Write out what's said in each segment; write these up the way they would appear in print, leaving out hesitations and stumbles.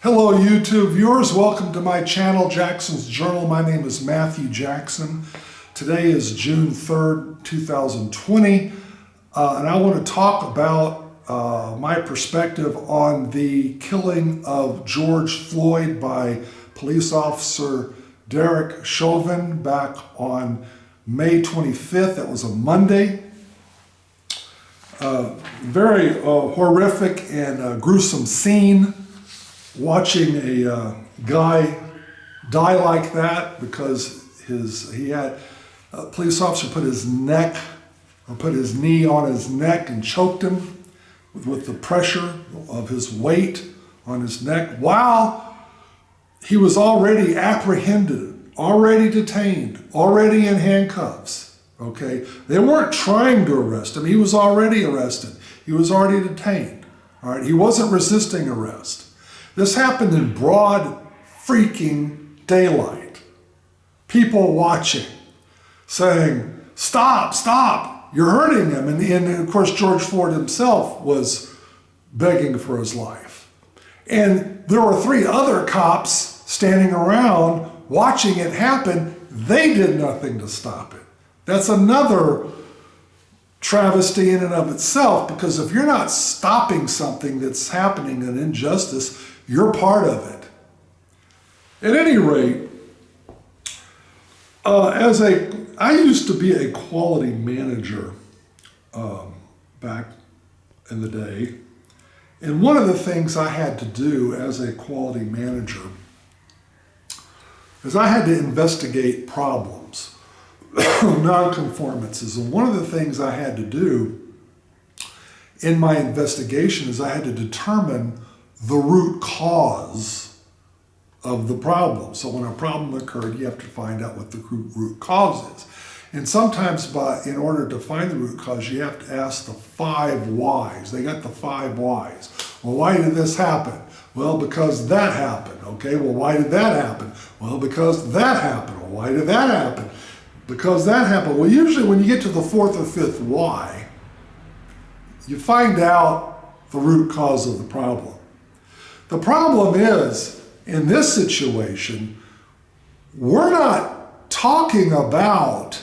Hello YouTube viewers, welcome to my channel, Jackson's Journal. My name is Matthew Jackson. Today is June 3rd, 2020, and I want to talk about my perspective on the killing of George Floyd by police officer Derek Chauvin back on May 25th. That was a Monday. Very horrific and gruesome scene. Watching a guy die like that because he had a police officer put his knee on his neck and choked him with the pressure of his weight on his neck while he was already apprehended, already detained, already in handcuffs. Okay, they weren't trying to arrest him. He was already arrested. He was already detained. All right, he wasn't resisting arrest. This happened in broad freaking daylight. People watching, saying, stop, stop, you're hurting him. And of course, George Floyd himself was begging for his life. And there were three other cops standing around watching it happen. They did nothing to stop it. That's another travesty in and of itself, because if you're not stopping something that's happening, an injustice, you're part of it. At any rate, I used to be a quality manager back in the day. And one of the things I had to do as a quality manager is I had to investigate problems, non-conformances. And one of the things I had to do in my investigation is I had to determine the root cause of the problem. So when a problem occurred, you have to find out what the root cause is. And sometimes in order to find the root cause, you have to ask the 5 whys. They got the 5 whys. Well, why did this happen? Well, because that happened. Okay, well, why did that happen? Well, because that happened. Well, why did that happen? Because that happened. Well, usually when you get to the 4th or 5th why, you find out the root cause of the problem. The problem is, in this situation, we're not talking about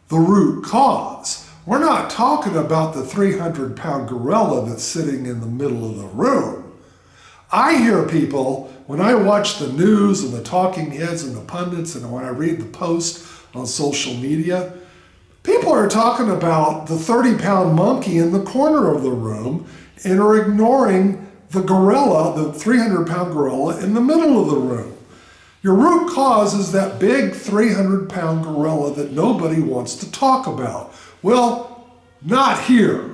the root cause. We're not talking about the 300-pound gorilla that's sitting in the middle of the room. I hear people, when I watch the news and the talking heads and the pundits, and when I read the posts on social media, people are talking about the 30-pound monkey in the corner of the room and are ignoring the gorilla, the 300-pound gorilla in the middle of the room. Your root cause is that big 300-pound gorilla that nobody wants to talk about. Well, not here.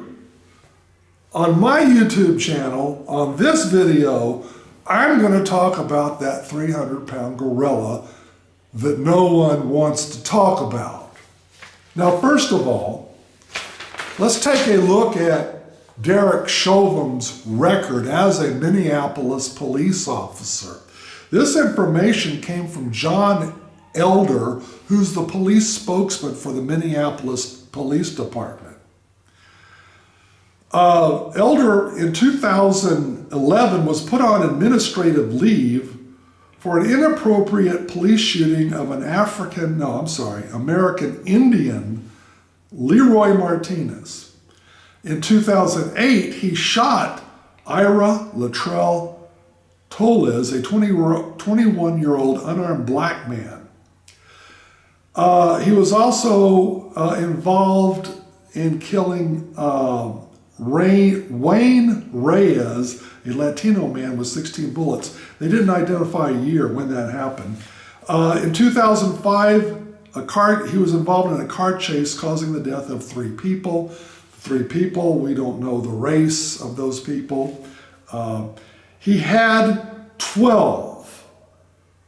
On my YouTube channel, on this video, I'm going to talk about that 300-pound gorilla that no one wants to talk about. Now, first of all, let's take a look at Derek Chauvin's record as a Minneapolis police officer. This information came from John Elder, who's the police spokesman for the Minneapolis Police Department. Elder, in 2011, was put on administrative leave for an inappropriate police shooting of an American Indian, Leroy Martinez. In 2008, he shot Ira Latrell Tolez, a 21-year-old unarmed black man. He was also involved in killing Wayne Reyes, a Latino man with 16 bullets. They didn't identify a year when that happened. In 2005, he was involved in a car chase causing the death of 3 people. 3 people, we don't know the race of those people. He had 12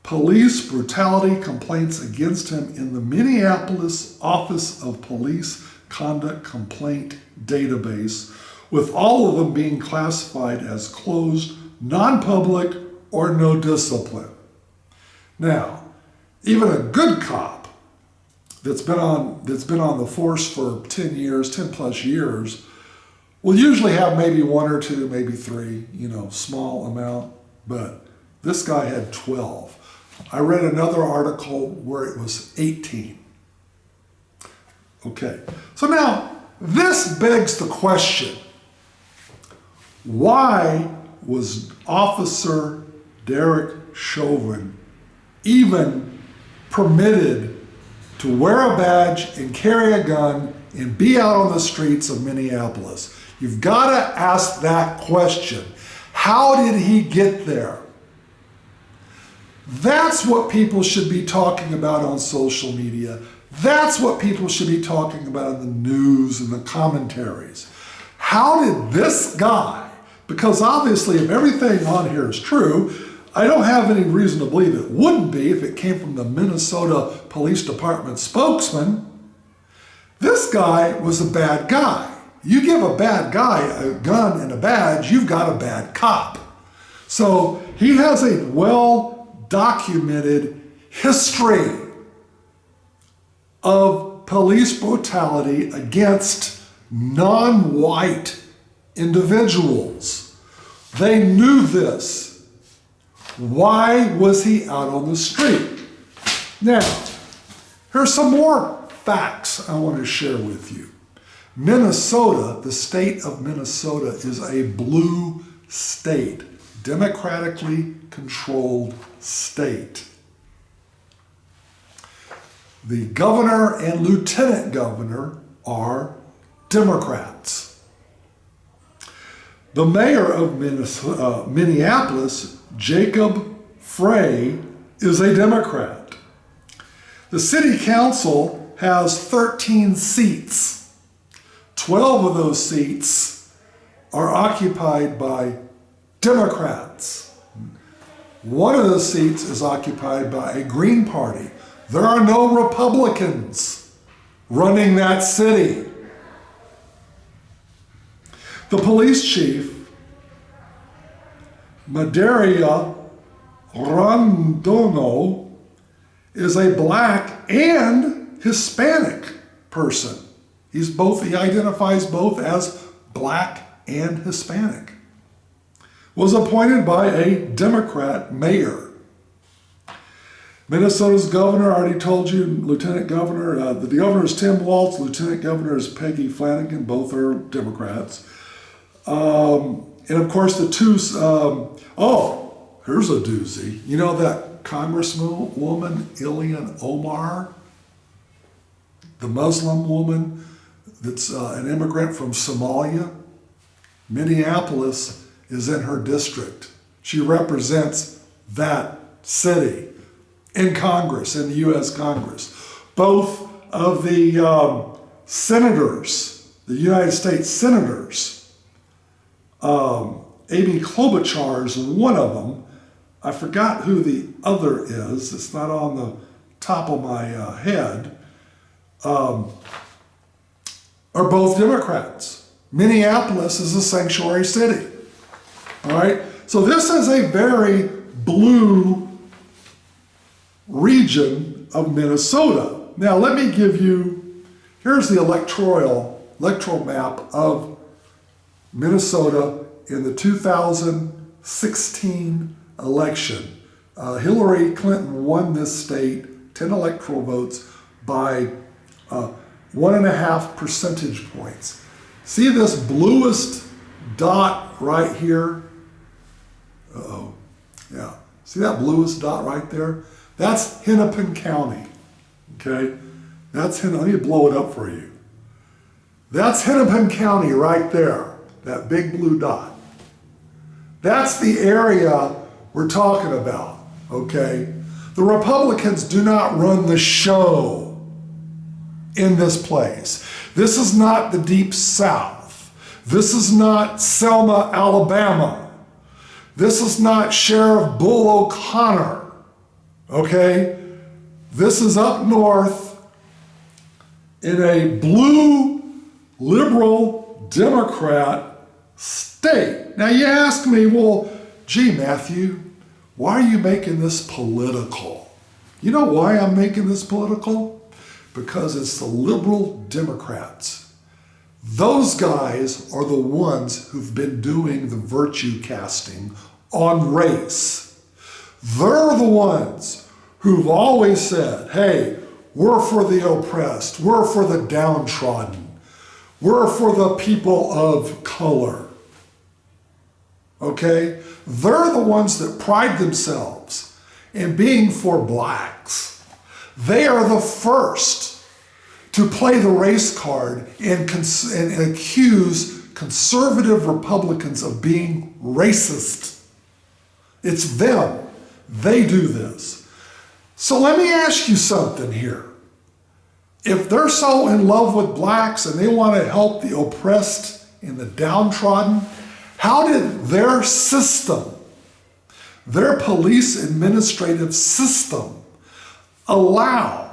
police brutality complaints against him in the Minneapolis Office of Police Conduct Complaint Database, with all of them being classified as closed, non-public, or no discipline. Now, even a good cop that's been on the force for 10 plus years, will usually have maybe 1 or 2, maybe 3, small amount. But This guy had 12. I read another article where it was 18. Okay, so now this begs the question, why was Officer Derek Chauvin even permitted to wear a badge and carry a gun and be out on the streets of Minneapolis? You've got to ask that question. How did he get there? That's what people should be talking about on social media. That's what people should be talking about in the news and the commentaries. How did this guy, because obviously if everything on here is true, I don't have any reason to believe it wouldn't be if it came from the Minnesota Police Department spokesman. This guy was a bad guy. You give a bad guy a gun and a badge, you've got a bad cop. So he has a well-documented history of police brutality against non-white individuals. They knew this. Why was he out on the street? Now, here's some more facts I want to share with you. Minnesota, the state of Minnesota, is a blue state, democratically controlled state. The governor and lieutenant governor are Democrats. The mayor of Minneapolis, Jacob Frey, is a Democrat. The city council has 13 seats. 12 of those seats are occupied by Democrats. One of those seats is occupied by a Green Party. There are no Republicans running that city. The police chief, Madaria Rondono, is a black and Hispanic person. He identifies both as black and Hispanic. Was appointed by a Democrat mayor. Minnesota's governor, I already told you, lieutenant governor, the governor is Tim Walz, lieutenant governor is Peggy Flanagan, both are Democrats. And of course the two, here's a doozy. You know that Congresswoman Ilhan Omar, the Muslim woman that's an immigrant from Somalia? Minneapolis is in her district. She represents that city in Congress, in the U.S. Congress. Both of the senators, the United States senators, Amy Klobuchar is one of them. I forgot who the other is. It's not on the top of my head. Are both Democrats. Minneapolis is a sanctuary city. All right? So this is a very blue region of Minnesota. Now let me give you, here's the electoral map of Minnesota in the 2016 election. Hillary Clinton won this state, 10 electoral votes, by 1.5 percentage points. See this bluest dot right here? Uh-oh. Yeah. See that bluest dot right there? That's Hennepin County. Okay? Let me blow it up for you. That's Hennepin County right there. That big blue dot. That's the area we're talking about. Okay? The Republicans do not run the show in this place. This is not the Deep South. This is not Selma, Alabama. This is not Sheriff Bull O'Connor. Okay? This is up north in a blue, liberal, Democrat state. Now you ask me, well, gee, Matthew, why are you making this political? You know why I'm making this political? Because it's the liberal Democrats. Those guys are the ones who've been doing the virtue casting on race. They're the ones who've always said, hey, we're for the oppressed, we're for the downtrodden, we're for the people of color. Okay? They're the ones that pride themselves in being for blacks. They are the first to play the race card and accuse conservative Republicans of being racist. It's them. They do this. So let me ask you something here. If they're so in love with blacks and they want to help the oppressed and the downtrodden, how did their system, their police administrative system, allow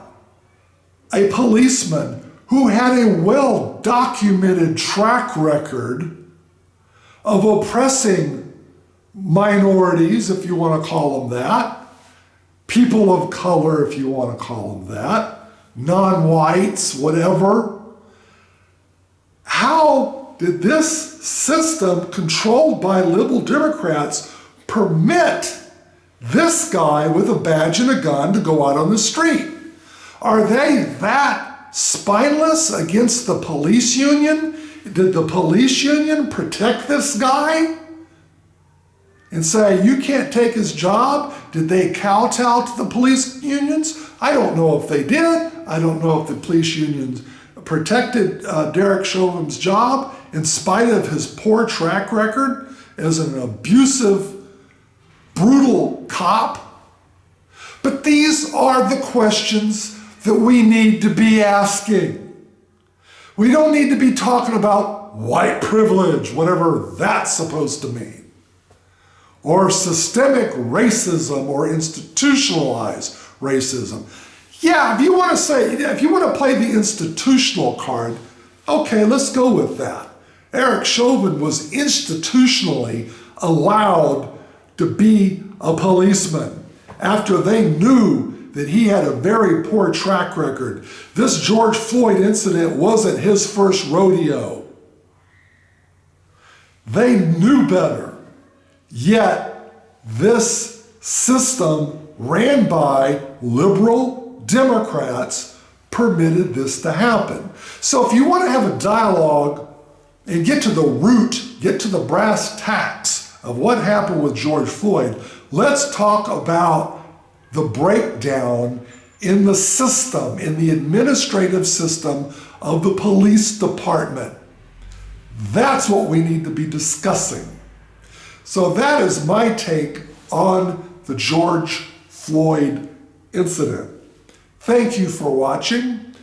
a policeman who had a well-documented track record of oppressing minorities, if you want to call them that, people of color, if you want to call them that, non-whites, whatever. How did this system, controlled by liberal Democrats, permit this guy with a badge and a gun to go out on the street? Are they that spineless against the police union? Did the police union protect this guy and say, you can't take his job? Did they kowtow to the police unions? I don't know if they did. I don't know if the police unions protected Derek Chauvin's job in spite of his poor track record as an abusive, brutal cop. But these are the questions that we need to be asking. We don't need to be talking about white privilege, whatever that's supposed to mean, or systemic racism or institutionalized racism. Yeah, if you want to play the institutional card, okay, let's go with that. Eric Chauvin was institutionally allowed to be a policeman after they knew that he had a very poor track record. This George Floyd incident wasn't his first rodeo. They knew better. Yet this system ran by liberal Democrats permitted this to happen. So if you want to have a dialogue and get to the root, get to the brass tacks of what happened with George Floyd, let's talk about the breakdown in the system, in the administrative system of the police department. That's what we need to be discussing. So that is my take on the George Floyd incident. Thank you for watching.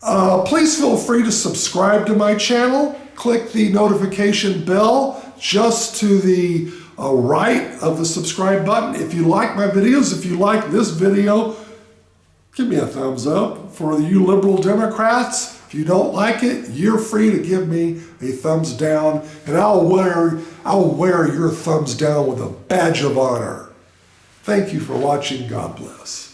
Please feel free to subscribe to my channel. Click the notification bell just to the right of the subscribe button. If you like my videos, if you like this video, give me a thumbs up. For you liberal Democrats, if you don't like it, you're free to give me a thumbs down, and I'll wear your thumbs down with a badge of honor. Thank you for watching. God bless.